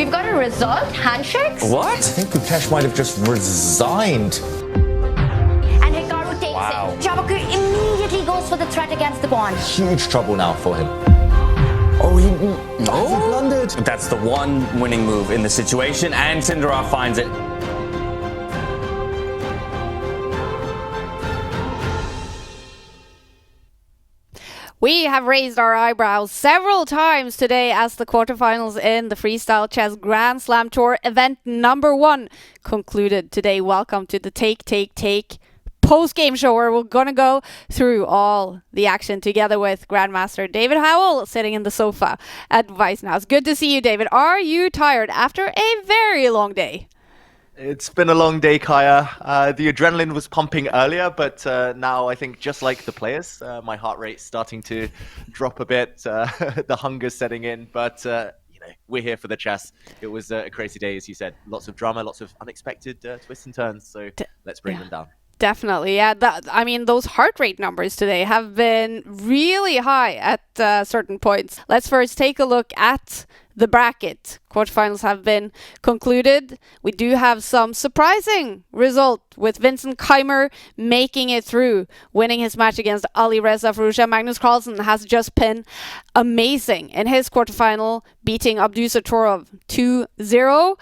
We've got a result. Handshakes. What? I think Gukesh might have just resigned. And Hikaru takes it. Jabaku immediately goes for the threat against the pawn. Huge trouble now for him. Oh, he blundered. That's the one winning move in the situation, and Sindarov finds it. We have raised our eyebrows several times today as the quarterfinals in the Freestyle Chess Grand Slam Tour event number 1 concluded today. Welcome to the Take post-game show where we're going to go through all the action together with Grandmaster David Howell sitting in the sofa at Vice now. It's good to see you, David. Are you tired after a very long day? It's been a long day, Kaya. The adrenaline was pumping earlier, but now I think just like the players, my heart rate's starting to drop a bit. The hunger's setting in, but we're here for the chess. It was a crazy day, as you said. Lots of drama, lots of unexpected twists and turns, so let's bring them down. Definitely, yeah. Those heart rate numbers today have been really high at certain points. Let's first take a look at the bracket. Quarterfinals have been concluded. We do have some surprising result with Vincent Keymer making it through, winning his match against Ali Reza Firouzja. Magnus Carlsen has just been amazing in his quarterfinal, beating Abdusattorov 2-0.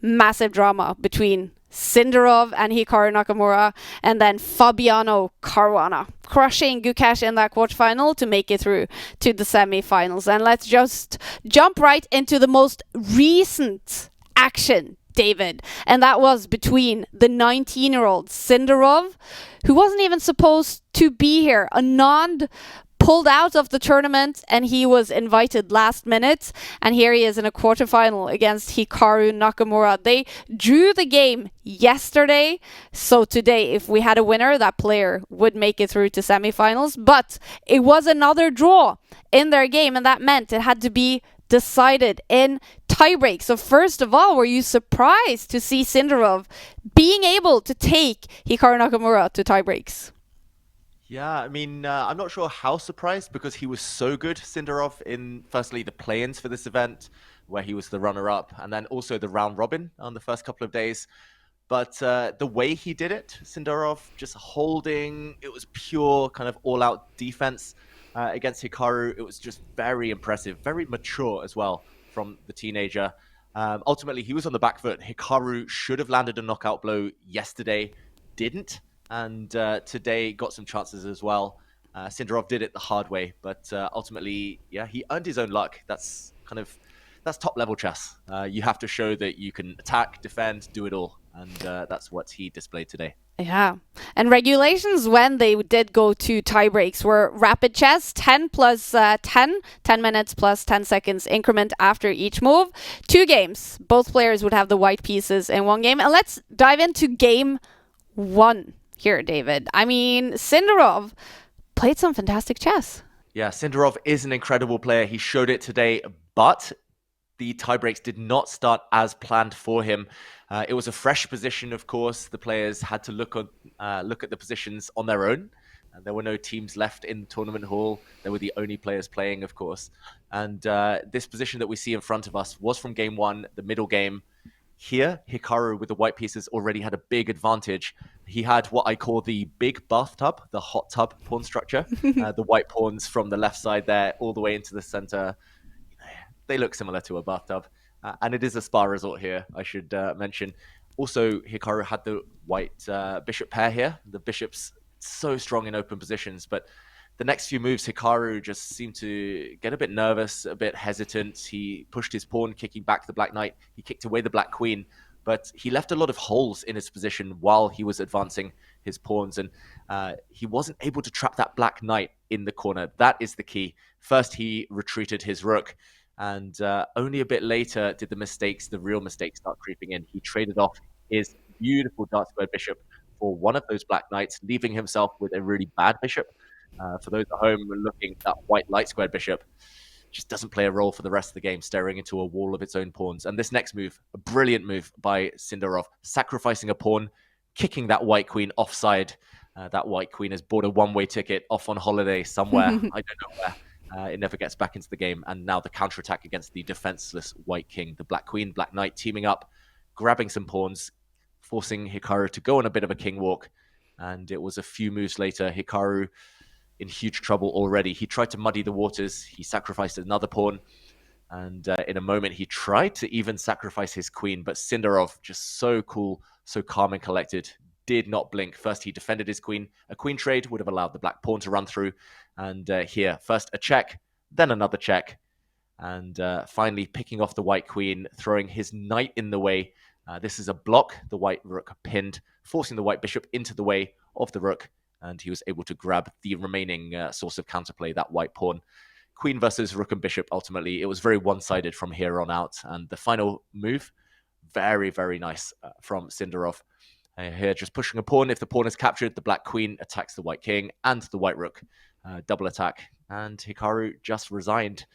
Massive drama between Sindarov and Hikaru Nakamura, and then Fabiano Caruana crushing Gukesh in that quarterfinal to make it through to the semifinals. And let's just jump right into the most recent action, David. And that was between the 19-year-old Sindarov, who wasn't even supposed to be here. Anand pulled out of the tournament and he was invited last minute, and here he is in a quarterfinal against Hikaru Nakamura. They drew the game yesterday, so today if we had a winner, that player would make it through to semifinals, but it was another draw in their game, and that meant it had to be decided in tiebreak. So first of all, were you surprised to see Sindarov being able to take Hikaru Nakamura to tiebreaks? Yeah, I mean, I'm not sure how surprised, because he was so good, Sindarov, in firstly the play-ins for this event, where he was the runner-up, and then also the round robin on the first couple of days. But the way he did it, Sindarov just holding, it was pure kind of all-out defense against Hikaru. It was just very impressive, very mature as well from the teenager. Ultimately, he was on the back foot. Hikaru should have landed a knockout blow yesterday, didn't. And today got some chances as well. Sindarov did it the hard way, but ultimately, yeah, he earned his own luck. That's top level chess. You have to show that you can attack, defend, do it all, and that's what he displayed today. Yeah, and regulations when they did go to tiebreaks were rapid chess, 10 plus 10 minutes plus 10 seconds increment after each move. 2 games. Both players would have the white pieces in one game. And let's dive into game 1. Here, David. I mean, Sindarov played some fantastic chess. Yeah, Sindarov is an incredible player. He showed it today, but the tiebreaks did not start as planned for him. It was a fresh position, of course. The players had to look at the positions on their own. There were no teams left in the tournament hall. They were the only players playing, of course. And this position that we see in front of us was from game 1, the middle game. Here, Hikaru with the white pieces already had a big advantage. He had what I call the big bathtub, the hot tub pawn structure. The white pawns from the left side there all the way into the center. They look similar to a bathtub. And it is a spa resort here, I should mention. Also, Hikaru had the white bishop pair here. The bishop's so strong in open positions, but the next few moves, Hikaru just seemed to get a bit nervous, a bit hesitant. He pushed his pawn, kicking back the black knight. He kicked away the black queen, but he left a lot of holes in his position while he was advancing his pawns, and he wasn't able to trap that black knight in the corner. That is the key. First, he retreated his rook, and only a bit later did the real mistakes start creeping in. He traded off his beautiful dark squared bishop for one of those black knights, leaving himself with a really bad bishop. For those at home looking, that white light squared bishop just doesn't play a role for the rest of the game, staring into a wall of its own pawns. And this next move, a brilliant move by Sindarov, sacrificing a pawn, kicking that white queen offside. That white queen has bought a one-way ticket off on holiday somewhere. I don't know where. It never gets back into the game. And now the counterattack against the defenseless white king. The black queen, black knight teaming up, grabbing some pawns, forcing Hikaru to go on a bit of a king walk. And it was a few moves later, Hikaru in huge trouble already. He tried to muddy the waters. He sacrificed another pawn. And in a moment, he tried to even sacrifice his queen. But Sindarov, just so cool, so calm and collected, did not blink. First, he defended his queen. A queen trade would have allowed the black pawn to run through. And here, first a check, then another check. And finally picking off the white queen, throwing his knight in the way. This is a block. The white rook pinned, forcing the white bishop into the way of the rook. And he was able to grab the remaining source of counterplay, that white pawn. Queen versus rook and bishop, ultimately. It was very one-sided from here on out. And the final move, very, very nice from Sindarov. Here, just pushing a pawn. If the pawn is captured, the black queen attacks the white king and the white rook. Double attack. And Hikaru just resigned.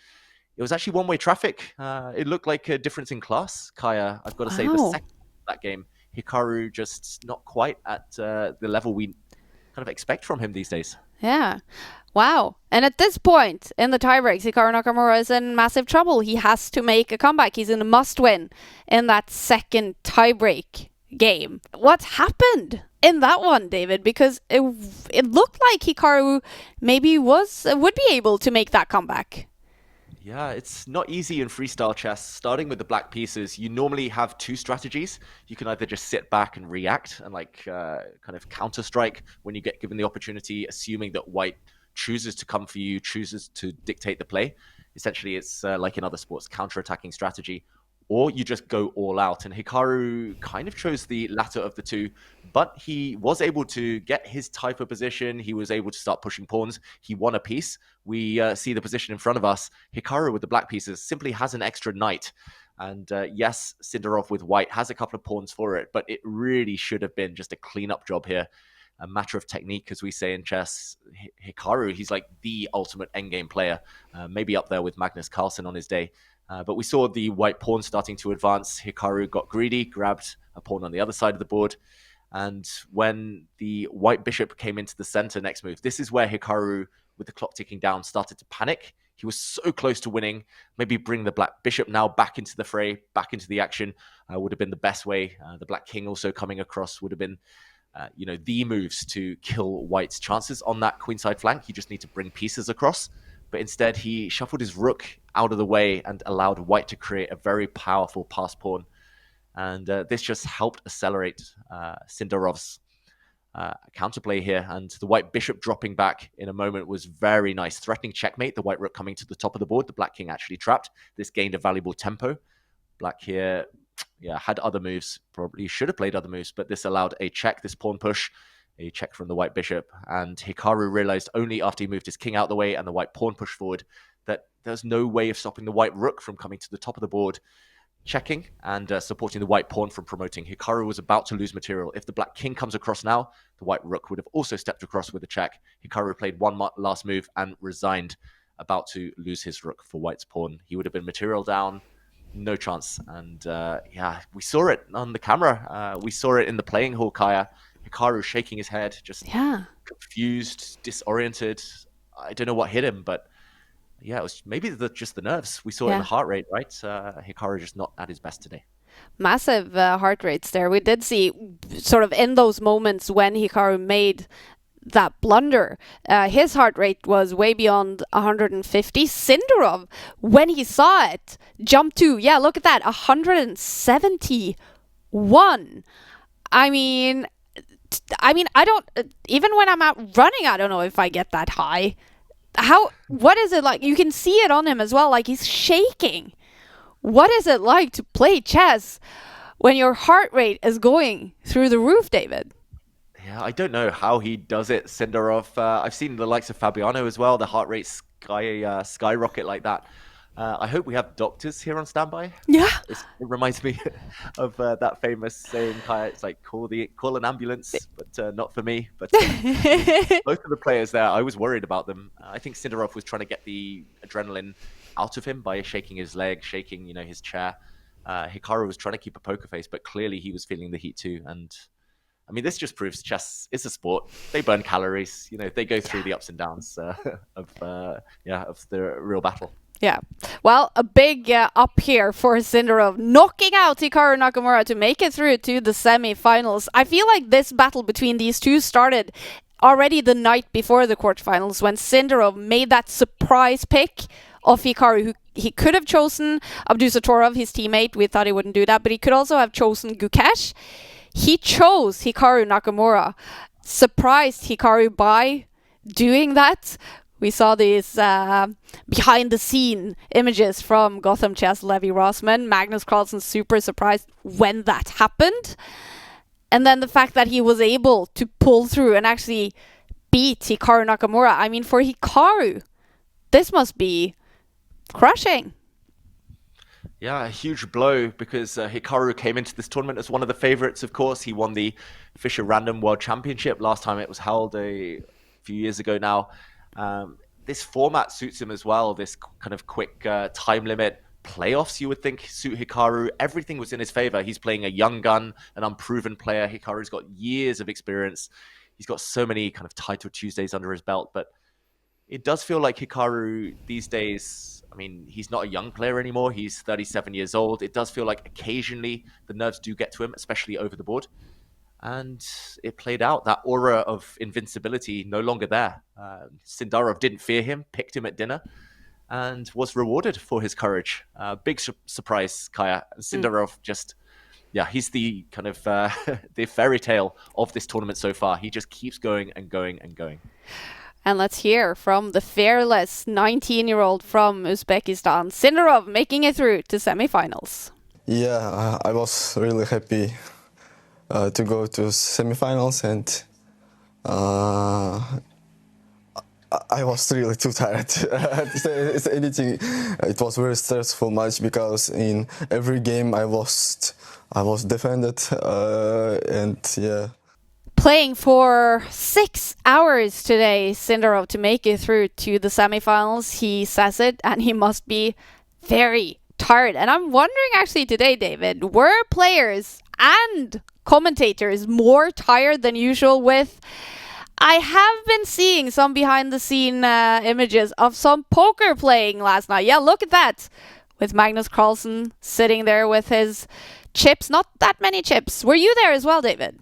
It was actually one-way traffic. It looked like a difference in class. Kaya, I've got to say, the second that game, Hikaru just not quite at the level we kind of expect from him these days. Yeah. Wow. And at this point in the tiebreaks, Hikaru Nakamura is in massive trouble. He has to make a comeback. He's in a must-win in that second tiebreak game. What happened in that one, David? Because it looked like Hikaru maybe would be able to make that comeback. Yeah, it's not easy in freestyle chess. Starting with the black pieces, you normally have two strategies. You can either just sit back and react and kind of counter strike when you get given the opportunity, assuming that white chooses to come for you, chooses to dictate the play. Essentially, it's like in other sports, counter-attacking strategy. Or you just go all out. And Hikaru kind of chose the latter of the two, but he was able to get his type of position. He was able to start pushing pawns. He won a piece. We see the position in front of us. Hikaru with the black pieces simply has an extra knight. And yes, Sindarov with white has a couple of pawns for it, but it really should have been just a cleanup job here. A matter of technique, as we say in chess. Hikaru, he's like the ultimate endgame player, maybe up there with Magnus Carlsen on his day. But we saw the white pawn starting to advance. Hikaru got greedy, grabbed a pawn on the other side of the board. And when the white bishop came into the center next move, this is where Hikaru, with the clock ticking down, started to panic. He was so close to winning. Maybe bring the black bishop now back into the fray, back into the action, would have been the best way. The black king also coming across would have been the moves to kill white's chances on that queenside flank. You just need to bring pieces across. But instead, he shuffled his rook out of the way and allowed white to create a very powerful pass pawn. And this just helped accelerate Sindarov's counterplay here. And the white bishop dropping back in a moment was very nice. Threatening checkmate, the white rook coming to the top of the board. The black king actually trapped. This gained a valuable tempo. Black here, had other moves. Probably should have played other moves, but this allowed a check, this pawn push. A check from the white bishop, and Hikaru realized only after he moved his king out the way and the white pawn pushed forward that there's no way of stopping the white rook from coming to the top of the board, checking and supporting the white pawn from promoting. Hikaru was about to lose material. If the black king comes across now, the white rook would have also stepped across with a check. Hikaru played one last move and resigned, about to lose his rook for white's pawn. He would have been material down, no chance. And we saw it on the camera. We saw it in the playing hall, Kaya. Hikaru shaking his head, just confused, disoriented. I don't know what hit him, but it was maybe just the nerves. We saw it in the heart rate, right? Hikaru just not at his best today. Massive heart rates there. We did see sort of in those moments when Hikaru made that blunder, his heart rate was way beyond 150. Sindarov, when he saw it, jumped to, look at that, 171. I don't, even when I'm out running, I don't know if I get that high. What is it like? You can see it on him as well, like he's shaking. What is it like to play chess when your heart rate is going through the roof, David? Yeah, I don't know how he does it, Sindarov. I've seen the likes of Fabiano as well, the heart rate skyrocket like that. I hope we have doctors here on standby. Yeah. It reminds me of that famous saying, Kaya, it's like, call an ambulance, but not for me. But both of the players there, I was worried about them. I think Sindarov was trying to get the adrenaline out of him by shaking his leg, shaking, his chair. Hikaru was trying to keep a poker face, but clearly he was feeling the heat too. And I mean, this just proves chess is a sport. They burn calories. You know, they go through the ups and downs of the real battle. Yeah. Well, a big up here for Sindarov, knocking out Hikaru Nakamura to make it through to the semi-finals. I feel like this battle between these two started already the night before the quarterfinals when Sindarov made that surprise pick of Hikaru, who he could have chosen Abdusattorov, his teammate. We thought he wouldn't do that, but he could also have chosen Gukesh. He chose Hikaru Nakamura, surprised Hikaru by doing that. We saw these behind-the-scene images from Gotham Chess Levi Rossman. Magnus Carlsen super surprised when that happened. And then the fact that he was able to pull through and actually beat Hikaru Nakamura. I mean, for Hikaru, this must be crushing. Yeah, a huge blow because Hikaru came into this tournament as one of the favorites, of course. He won the Fischer Random World Championship last time it was held a few years ago now. This format suits him as well, this kind of quick time limit. Playoffs, you would think, suit Hikaru. Everything was in his favor. He's playing a young gun, an unproven player. Hikaru's got years of experience. He's got so many kind of title Tuesdays under his belt, but it does feel like Hikaru these days, I mean, he's not a young player anymore. He's 37 years old. It does feel like occasionally the nerves do get to him, especially over the board. And it played out. That aura of invincibility no longer there. Sindarov didn't fear him, picked him at dinner, and was rewarded for his courage. Big surprise, Kaya. Sindarov just, he's the kind of the fairy tale of this tournament so far. He just keeps going and going and going. And let's hear from the fearless 19-year-old from Uzbekistan, Sindarov, making it through to semifinals. Yeah, I was really happy to go to semifinals, and I was really too tired to say anything. It was a very stressful match because in every game I was defended, and yeah. Playing for 6 hours today, Sindarov, to make it through to the semifinals. He says it, and he must be very tired. And I'm wondering actually today, David, were players and commentators more tired than usual with... I have been seeing some behind-the-scene images of some poker playing last night. Yeah, look at that. With Magnus Carlsen sitting there with his chips. Not that many chips. Were you there as well, David?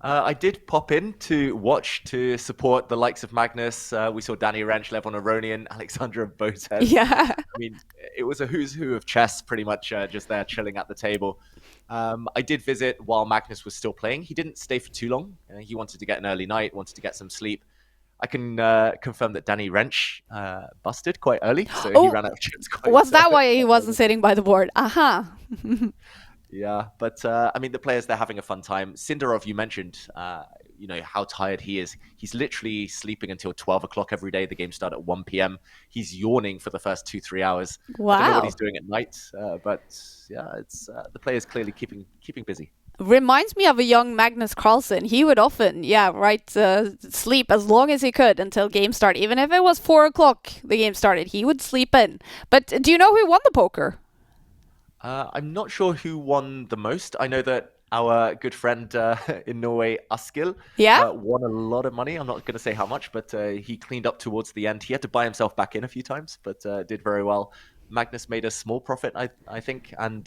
I did pop in to watch to support the likes of Magnus. We saw Danny Rensch, Levon Aronian, Alexandra Bozes. Yeah. I mean, it was a who's who of chess pretty much just there chilling at the table. I did visit while Magnus was still playing. He didn't stay for too long. He wanted to get an early night, wanted to get some sleep. I can confirm that Danny Rensch busted quite early, so he ran out of chips quite Was that why he wasn't sitting by the board? Aha. Yeah, but I mean, the players, they're having a fun time. Sindarov, you mentioned, how tired he is. He's literally sleeping until 12 o'clock every day. The games start at 1 p.m. He's yawning for the first 2-3 hours. Wow. I don't know what he's doing at night, but yeah, it's the players clearly keeping busy. Reminds me of a young Magnus Carlsen. He would often, sleep as long as he could until game start. Even if it was 4 o'clock the game started, he would sleep in. But do you know who won the poker? I'm not sure who won the most. I know that our good friend in Norway, Askild, won a lot of money. I'm not going to say how much, but he cleaned up towards the end. He had to buy himself back in a few times, but did very well. Magnus made a small profit, I think. And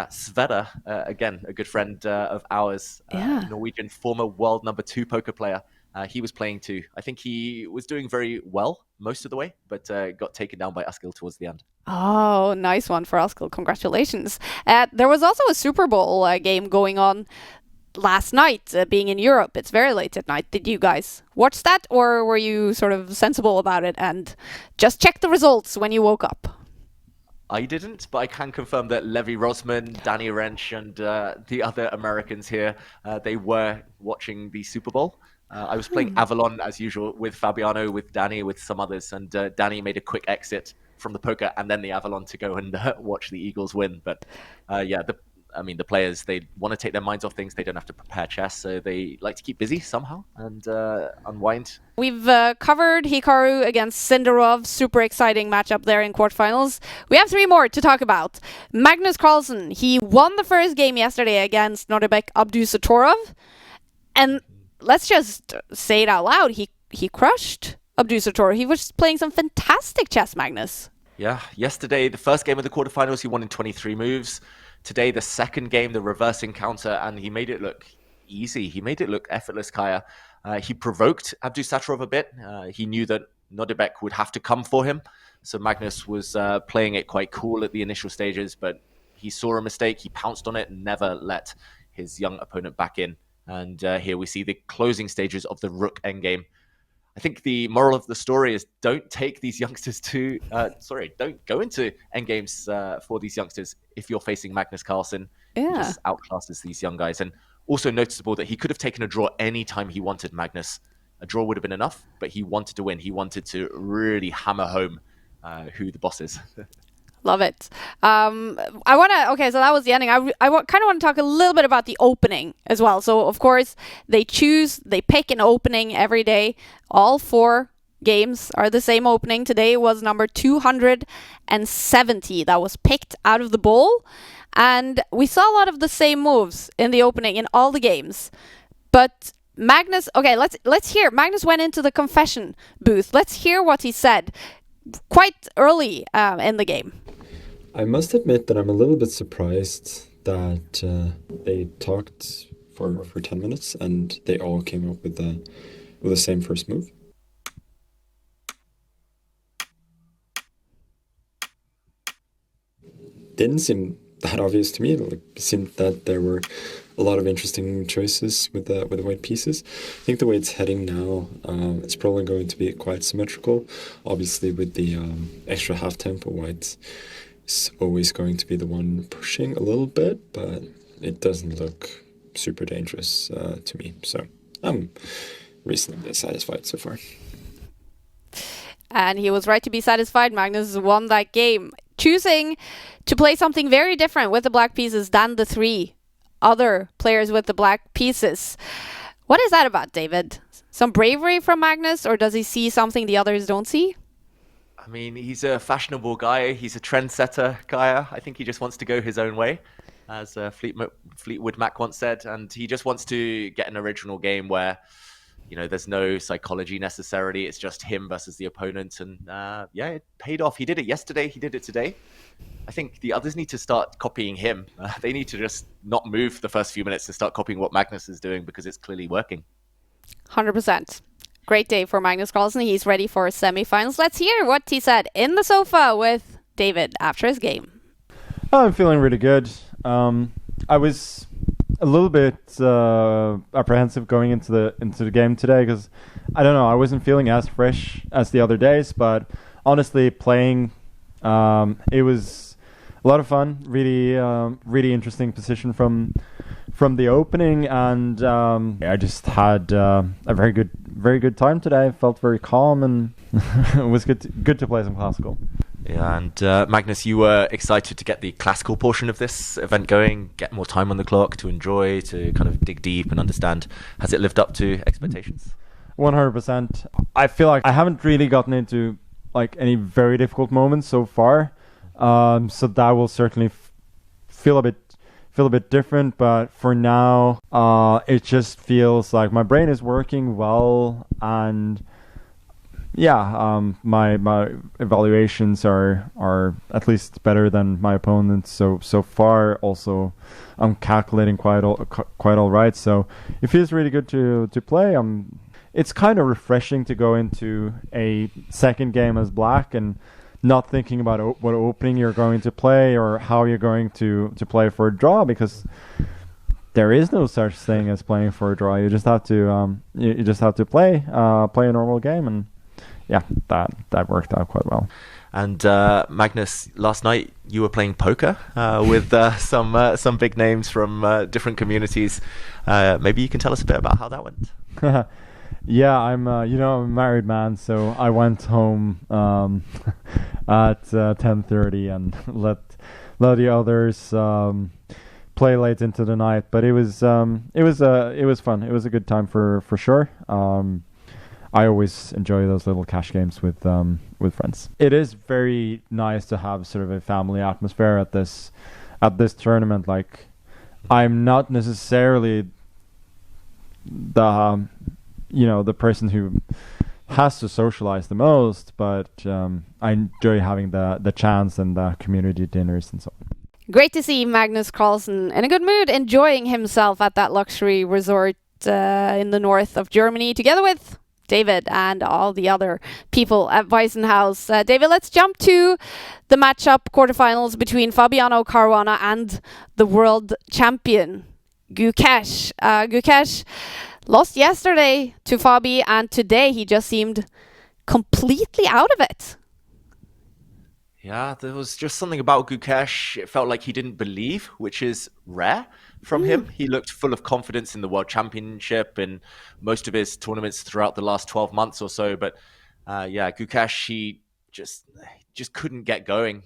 Sverre, again, a good friend of ours, Norwegian former world number 2 poker player. He was playing too. I think he was doing very well most of the way, but got taken down by Askild towards the end. Oh, nice one for Askild. Congratulations. There was also a Super Bowl game going on last night, being in Europe. It's very late at night. Did you guys watch that, or were you sort of sensible about it and just check the results when you woke up? I didn't, but I can confirm that Levi Rossman, Danny Rensch, and the other Americans here, they were watching the Super Bowl. I was playing Avalon as usual with Fabiano, with Danny, with some others, and Danny made a quick exit from the poker and then the Avalon to go and watch the Eagles win. But I mean, the players, they want to take their minds off things. They don't have to prepare chess, so they like to keep busy somehow and unwind. We've covered Hikaru against Sindarov. Super exciting matchup there in quarterfinals. We have 3 more to talk about. Magnus Carlsen, he won the first game yesterday against Nordebek Abdusattorov. And let's just say it out loud. He crushed Abdusattorov. He was playing some fantastic chess, Magnus. Yeah, yesterday, the first game of the quarterfinals, he won in 23 moves. Today, the second game, the reverse encounter, and he made it look easy. He made it look effortless, Kaya. He provoked Abdusattorov a bit. He knew that Nordebek would have to come for him. So Magnus was playing it quite cool at the initial stages, but he saw a mistake. He pounced on it and never let his young opponent back in. And here we see the closing stages of the rook endgame. I think the moral of the story is don't take these youngsters don't go into endgames for these youngsters if you're facing Magnus Carlsen. Yeah. He just outclasses these young guys. And also noticeable that he could have taken a draw any time he wanted, Magnus. A draw would have been enough, but he wanted to win. He wanted to really hammer home who the boss is. Love it. So that was the ending. I kind of want to talk a little bit about the opening as well. So, of course, they pick an opening every day. All 4 games are the same opening. Today was number 270 that was picked out of the bowl. And we saw a lot of the same moves in the opening in all the games. But Magnus, okay, let's hear. Magnus went into the confession booth. Let's hear what he said quite early in the game. I must admit that I'm a little bit surprised that they talked for 10 minutes and they all came up with the same first move. Didn't seem that obvious to me. It seemed that there were a lot of interesting choices with the white pieces. I think the way it's heading now, it's probably going to be quite symmetrical. Obviously, with the extra half tempo, white is always going to be the one pushing a little bit, but it doesn't look super dangerous to me. So I'm reasonably satisfied so far. And he was right to be satisfied. Magnus won that game, choosing to play something very different with the black pieces than the 3 other players with the black pieces. What is that about, David? Some bravery from Magnus, or does he see something the others don't see? I mean, he's a fashionable guy. He's a trendsetter guy. I think he just wants to go his own way, as Fleetwood Mac once said. And he just wants to get an original game where, there's no psychology necessarily. It's just him versus the opponent. And it paid off. He did it yesterday. He did it today. I think the others need to start copying him. They need to just not move the first few minutes and start copying what Magnus is doing because it's clearly working. 100%. Great day for Magnus Carlsen. He's ready for semifinals. Let's hear what he said in the sofa with David after his game. I'm feeling really good. I was a little bit apprehensive going into the game today because I don't know, I wasn't feeling as fresh as the other days, but honestly playing it was a lot of fun. Really interesting position from the opening, and I just had a very good time today. I felt very calm, and it was good to play some classical. Yeah, and Magnus, you were excited to get the classical portion of this event going, get more time on the clock to enjoy, to kind of dig deep and understand. Has it lived up to expectations? 100%. I feel like I haven't really gotten into like any very difficult moments so far, so that will certainly feel a bit different. But for now, it just feels like my brain is working well, and my evaluations are at least better than my opponents. So far, also, I'm calculating quite all right. So it feels really good to play. It's kind of refreshing to go into a second game as black and not thinking about what opening you're going to play or how you're going to play for a draw, because there is no such thing as playing for a draw. You just have to play a normal game, and yeah, that worked out quite well. And Magnus, last night you were playing poker with some big names from different communities. Maybe you can tell us a bit about how that went. Yeah, I'm a married man, so I went home at 10:30 and let the others play late into the night, but it was fun. It was a good time for sure. I always enjoy those little cash games with friends. It is very nice to have sort of a family atmosphere at this tournament. Like, I'm not necessarily the the person who has to socialize the most, but I enjoy having the chance and the community dinners and so on. Great to see Magnus Carlsen in a good mood, enjoying himself at that luxury resort in the north of Germany, together with David and all the other people at Weissenhaus. David, let's jump to the matchup quarterfinals between Fabiano Caruana and the world champion Gukesh. Gukesh lost yesterday to Fabi, and today he just seemed completely out of it. Yeah, there was just something about Gukesh. It felt like he didn't believe, which is rare from him. He looked full of confidence in the World Championship and most of his tournaments throughout the last 12 months or so. But Gukesh, he just couldn't get going.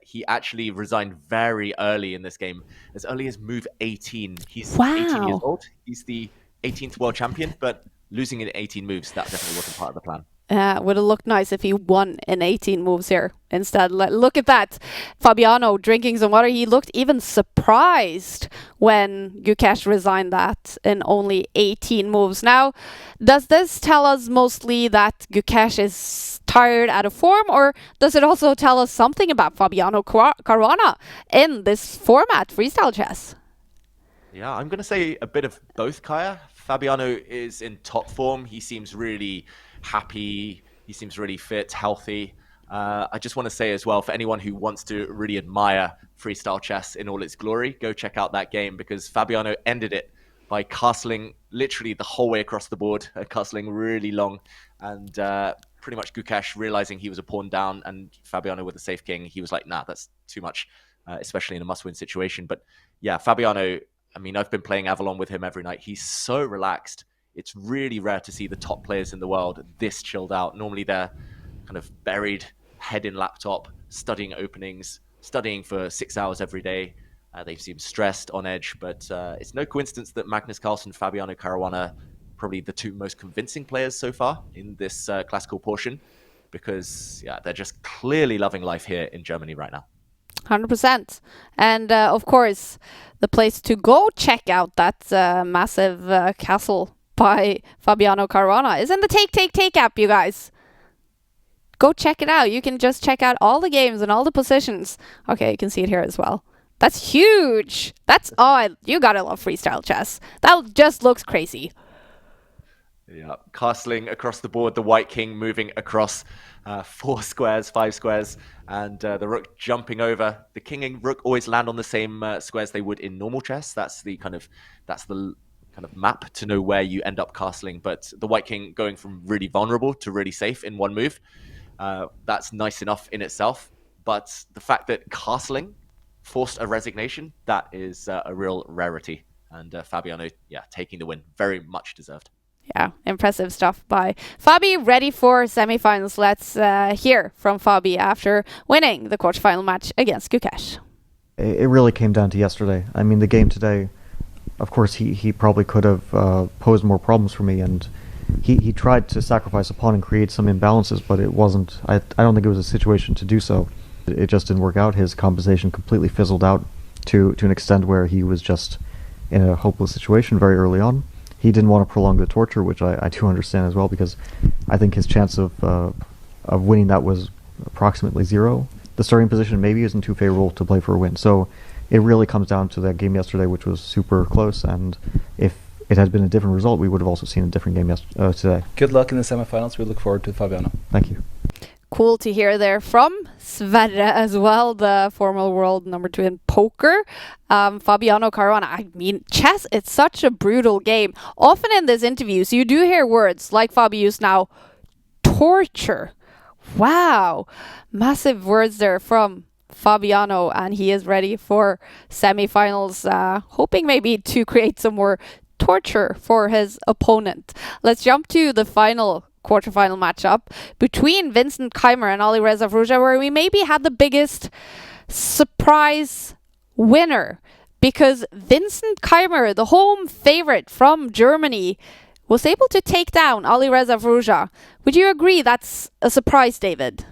He actually resigned very early in this game, as early as move 18. He's 18 years old. He's the 18th world champion, but losing in 18 moves, that definitely wasn't part of the plan. Would have looked nice if he won in 18 moves here instead. Look at that. Fabiano drinking some water. He looked even surprised when Gukesh resigned that in only 18 moves. Now, does this tell us mostly that Gukesh is tired, out of form, or does it also tell us something about Fabiano Caruana in this format, freestyle chess? Yeah, I'm going to say a bit of both, Kaya. Fabiano is in top form. He seems really happy. He seems really fit, healthy. I just want to say as well, for anyone who wants to really admire freestyle chess in all its glory, go check out that game, because Fabiano ended it by castling literally the whole way across the board, castling really long, and pretty much Gukesh realizing he was a pawn down and Fabiano with a safe king, he was like, nah, that's too much, especially in a must-win situation. But yeah, Fabiano, I mean, I've been playing Avalon with him every night. He's so relaxed. It's really rare to see the top players in the world this chilled out. Normally they're kind of buried, head in laptop, studying openings, studying for 6 hours every day. They seem stressed, on edge, but it's no coincidence that Magnus Carlsen, Fabiano Caruana, probably the two most convincing players so far in this classical portion, because they're just clearly loving life here in Germany right now. 100%. And of course, the place to go check out that massive castle by Fabiano Caruana is in the Take app, you guys. Go check it out. You can just check out all the games and all the positions. Okay, you can see it here as well. That's huge. You gotta love freestyle chess. That just looks crazy. Yeah, castling across the board, the white king moving across 4 squares, 5 squares, and the rook jumping over. The king and rook always land on the same squares they would in normal chess. That's the kind of map to know where you end up castling. But the white king going from really vulnerable to really safe in one move, that's nice enough in itself. But the fact that castling forced a resignation, that is a real rarity. And Fabiano, taking the win, very much deserved. Yeah, impressive stuff by Fabi. Ready for semifinals. Let's hear from Fabi after winning the quarterfinal match against Gukesh. It really came down to yesterday. I mean, the game today, of course, he probably could have posed more problems for me, and he tried to sacrifice a pawn and create some imbalances, but it wasn't. I don't think it was a situation to do so. It just didn't work out. His compensation completely fizzled out to an extent where he was just in a hopeless situation very early on. He didn't want to prolong the torture, which I do understand as well, because I think his chance of winning that was approximately 0. The starting position maybe isn't too favorable to play for a win. So it really comes down to that game yesterday, which was super close, and if it had been a different result, we would have also seen a different game today. Good luck in the semifinals. We look forward to Fabiano. Thank you. Cool to hear there from Sverre as well, the former world number 2 in poker. Fabiano Caruana, I mean, chess, it's such a brutal game. Often in these interviews, you do hear words like Fabi used now, torture. Wow. Massive words there from Fabiano, and he is ready for semifinals, hoping maybe to create some more torture for his opponent. Let's jump to the final quarterfinal matchup between Vincent Keymer and Alireza Firouzja, where we maybe had the biggest surprise winner, because Vincent Keymer, the home favorite from Germany, was able to take down Alireza Firouzja. Would you agree that's a surprise, David?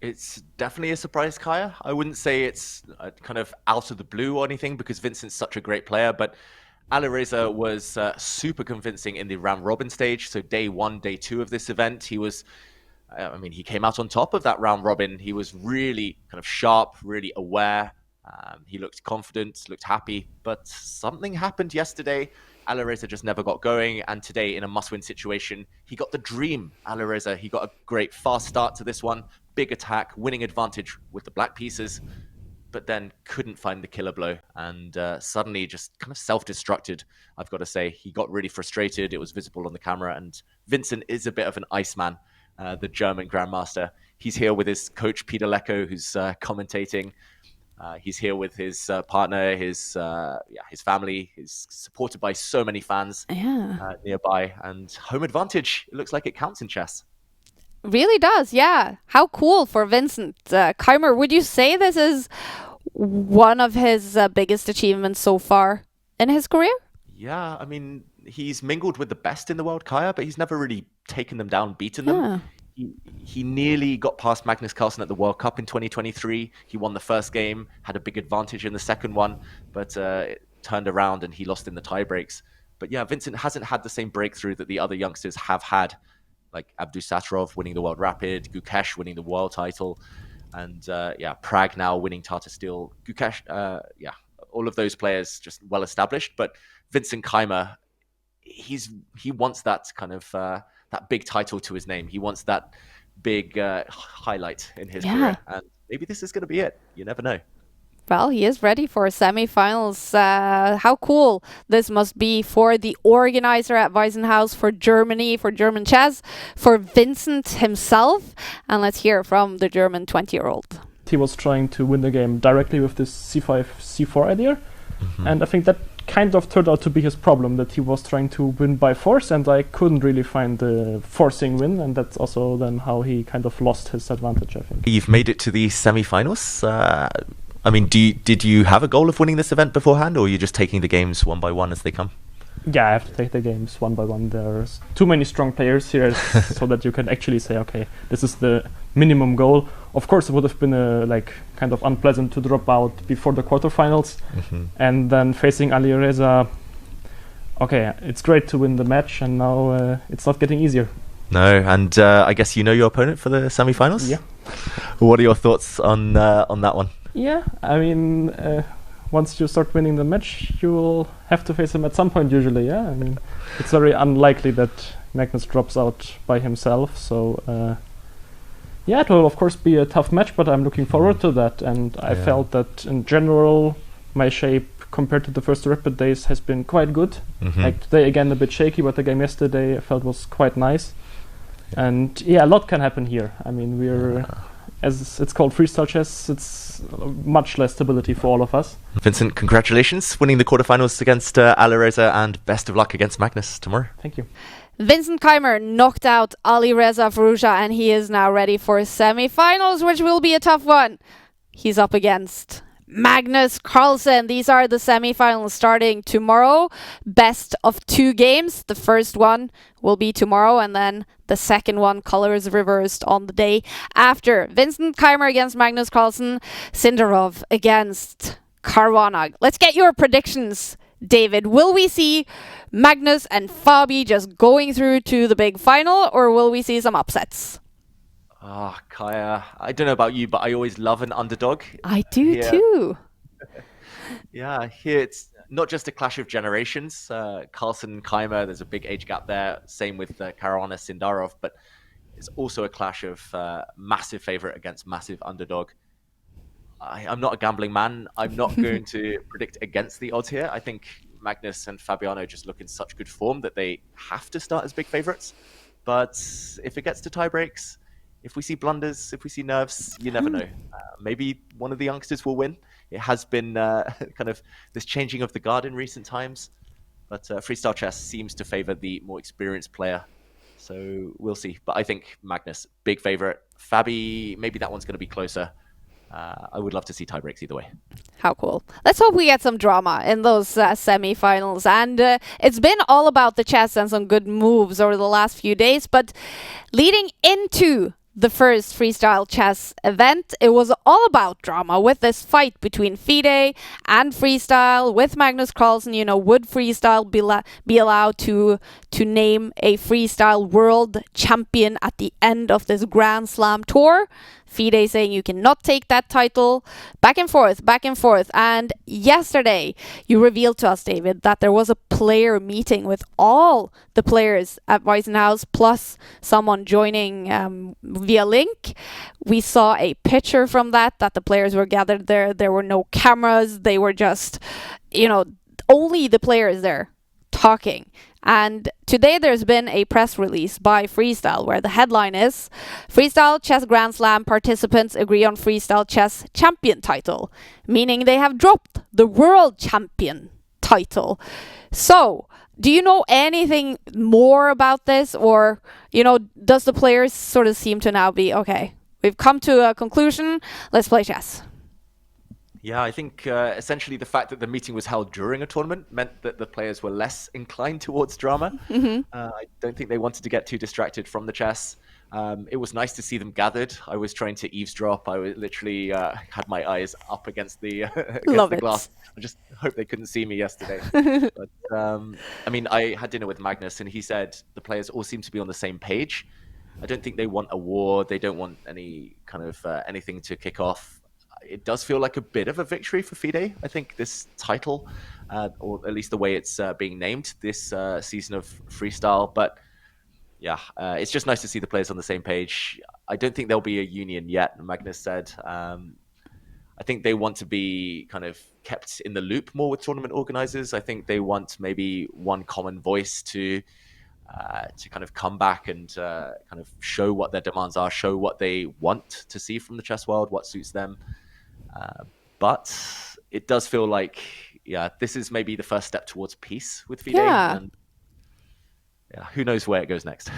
It's definitely a surprise, Kaya. I wouldn't say it's kind of out of the blue or anything because Vincent's such a great player, but Alireza was super convincing in the round robin stage. So day 1, day 2 of this event, he was, he came out on top of that round robin. He was really kind of sharp, really aware. He looked confident, looked happy, but something happened yesterday. Alireza just never got going, and today in a must-win situation, he got the dream. Alireza, he got a great fast start to this one, big attack, winning advantage with the black pieces, but then couldn't find the killer blow, and suddenly just kind of self-destructed, I've got to say. He got really frustrated, it was visible on the camera, and Vincent is a bit of an iceman, the German Grandmaster. He's here with his coach, Peter Lecko, who's commentating. He's here with his partner, his family. He's supported by so many fans nearby. And home advantage, it looks like it counts in chess. Really does, yeah. How cool for Vincent Keymer. Would you say this is one of his biggest achievements so far in his career? Yeah, I mean, he's mingled with the best in the world, Kaya, but he's never really taken them down, beaten them. He nearly got past Magnus Carlsen at the World Cup in 2023. He won the first game, had a big advantage in the second one, but it turned around and he lost in the tiebreaks. But yeah, Vincent hasn't had the same breakthrough that the other youngsters have had, like Abdusattorov winning the World Rapid, Gukesh winning the world title, and Prag now winning Tata Steel. Gukesh, all of those players just well established. But Vincent Keymer, he wants that kind of that big title to his name. He wants that big highlight in his career, and maybe this is going to be it. You never know. Well, he is ready for semifinals. How cool this must be for the organizer at Weissenhaus, for Germany, for German chess, for Vincent himself. And let's hear from the German 20-year-old. He was trying to win the game directly with this c5, c4 idea. And I think that kind of turned out to be his problem, that he was trying to win by force, and I couldn't really find the forcing win, and that's also then how he kind of lost his advantage, I think. You've made it to the semifinals. Did you have a goal of winning this event beforehand, or are you just taking the games one by one as they come? Yeah, I have to take the games one by one. There's too many strong players here so that you can actually say, okay, this is the minimum goal. Of course, it would have been kind of unpleasant to drop out before the quarterfinals, and then facing Alireza. Okay, it's great to win the match, and now it's not getting easier. No, and I guess you know your opponent for the semifinals. Yeah. What are your thoughts on that one? Yeah, I mean, once you start winning the match, you will have to face him at some point usually, yeah? I mean, it's very unlikely that Magnus drops out by himself, so it will of course be a tough match, but I'm looking forward to that, and I felt that in general my shape compared to the first Rapid days has been quite good. Like today again a bit shaky, but the game yesterday I felt was quite nice. And a lot can happen here. I mean, we're... as it's called freestyle chess, it's much less stability for all of us. Vincent, congratulations winning the quarterfinals against Alireza, and best of luck against Magnus tomorrow. Thank you. Vincent Keymer knocked out Alireza Firouzja, and he is now ready for semifinals, which will be a tough one. He's up against Magnus Carlsen. These are the semifinals starting tomorrow. Best of 2 games. The first one will be tomorrow, and then the second one, colors reversed, on the day after. Vincent Keymer against Magnus Carlsen. Sindarov against Caruana. Let's get your predictions, David. Will we see Magnus and Fabi just going through to the big final, or will we see some upsets? Kaya, I don't know about you, but I always love an underdog. I do too. Yeah, here it's not just a clash of generations. Carlsen, Keymer, there's a big age gap there. Same with Caruana, Sindarov, but it's also a clash of massive favorite against massive underdog. I'm not a gambling man. I'm not going to predict against the odds here. I think Magnus and Fabiano just look in such good form that they have to start as big favorites. But if it gets to tie breaks, if we see blunders, if we see nerves, you never know. Maybe one of the youngsters will win. It has been kind of this changing of the guard in recent times. But freestyle chess seems to favor the more experienced player. So we'll see. But I think Magnus, big favorite. Fabi, maybe that one's going to be closer. I would love to see tiebreaks either way. How cool. Let's hope we get some drama in those semi-finals. And it's been all about the chess and some good moves over the last few days. But leading into the first freestyle chess event, it was all about drama with this fight between FIDE and Freestyle. With Magnus Carlsen, would Freestyle be allowed to name a Freestyle world champion at the end of this Grand Slam tour? FIDE saying you cannot take that title. Back and forth. And yesterday, you revealed to us, David, that there was a player meeting with all the players at Weissenhaus, plus someone joining via link. We saw a picture from that the players were gathered there. There were no cameras. They were just, only the players there talking. And today there's been a press release by Freestyle where the headline is Freestyle Chess Grand Slam participants agree on Freestyle Chess champion title, meaning they have dropped the world champion title. So, do you know anything more about this, or, does the players sort of seem to now be, okay, we've come to a conclusion, let's play chess? Yeah, I think essentially the fact that the meeting was held during a tournament meant that the players were less inclined towards drama. I don't think they wanted to get too distracted from the chess. It was nice to see them gathered. I was trying to eavesdrop. I literally had my eyes up against the, glass. I just hope they couldn't see me yesterday. But I had dinner with Magnus, and he said the players all seem to be on the same page. I don't think they want a war. They don't want any kind of anything to kick off. It does feel like a bit of a victory for FIDE. I think this title, or at least the way it's being named this season of Freestyle. But yeah, it's just nice to see the players on the same page. I don't think there'll be a union yet, Magnus said. I think they want to be kind of kept in the loop more with tournament organizers. I think they want maybe one common voice to kind of come back and kind of show what their demands are, show what they want to see from the chess world, what suits them. But it does feel like, this is maybe the first step towards peace with FIDE. Yeah. And who knows where it goes next.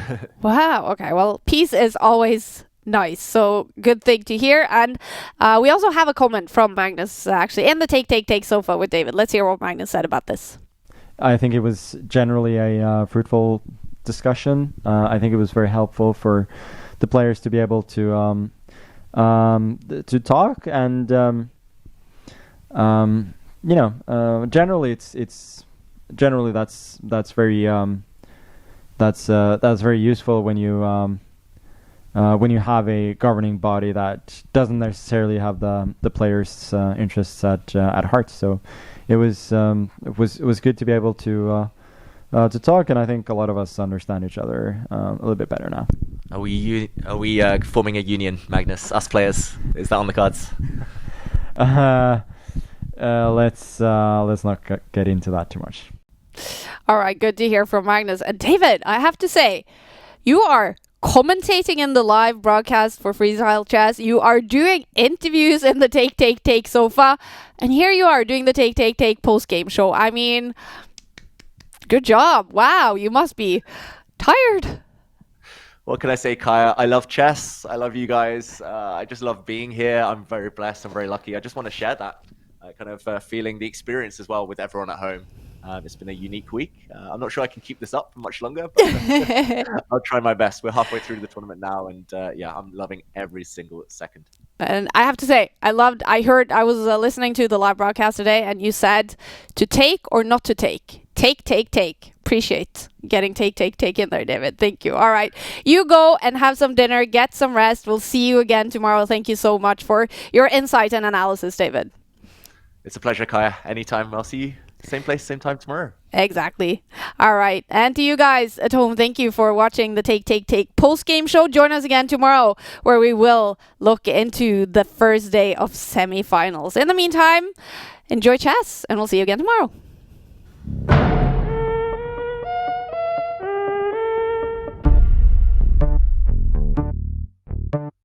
Wow. Okay. Well, peace is always nice. So good thing to hear. And we also have a comment from Magnus, actually, in the Take sofa with David. Let's hear what Magnus said about this. I think it was generally a fruitful discussion. I think it was very helpful for the players to be able to talk, and generally it's generally that's very useful when you have a governing body that doesn't necessarily have the players' interests at heart. So it was good to be able to talk, and I think a lot of us understand each other a little bit better now. Are we forming a union, Magnus? Us players? Is that on the cards? Let's not get into that too much. All right, good to hear from Magnus. And David, I have to say, you are commentating in the live broadcast for Freestyle Chess. You are doing interviews in the Take sofa, and here you are doing the Take post-game show. I mean, good job. Wow, you must be tired. What can I say, Kaya? I love chess. I love you guys. I just love being here. I'm very blessed. I'm very lucky. I just want to share that kind of feeling, the experience as well with everyone at home. It's been a unique week. I'm not sure I can keep this up for much longer, but I'll try my best. We're halfway through the tournament now, and I'm loving every single second. And I have to say, I was listening to the live broadcast today, and you said to take or not to take. Take. Appreciate getting take in there, David. Thank you. All right. You go and have some dinner, get some rest. We'll see you again tomorrow. Thank you so much for your insight and analysis, David. It's a pleasure, Kaya. Anytime. I'll see you same place, same time tomorrow. Exactly. All right. And to you guys at home, thank you for watching the Take post-game show. Join us again tomorrow, where we will look into the first day of semifinals. In the meantime, enjoy chess, and we'll see you again tomorrow.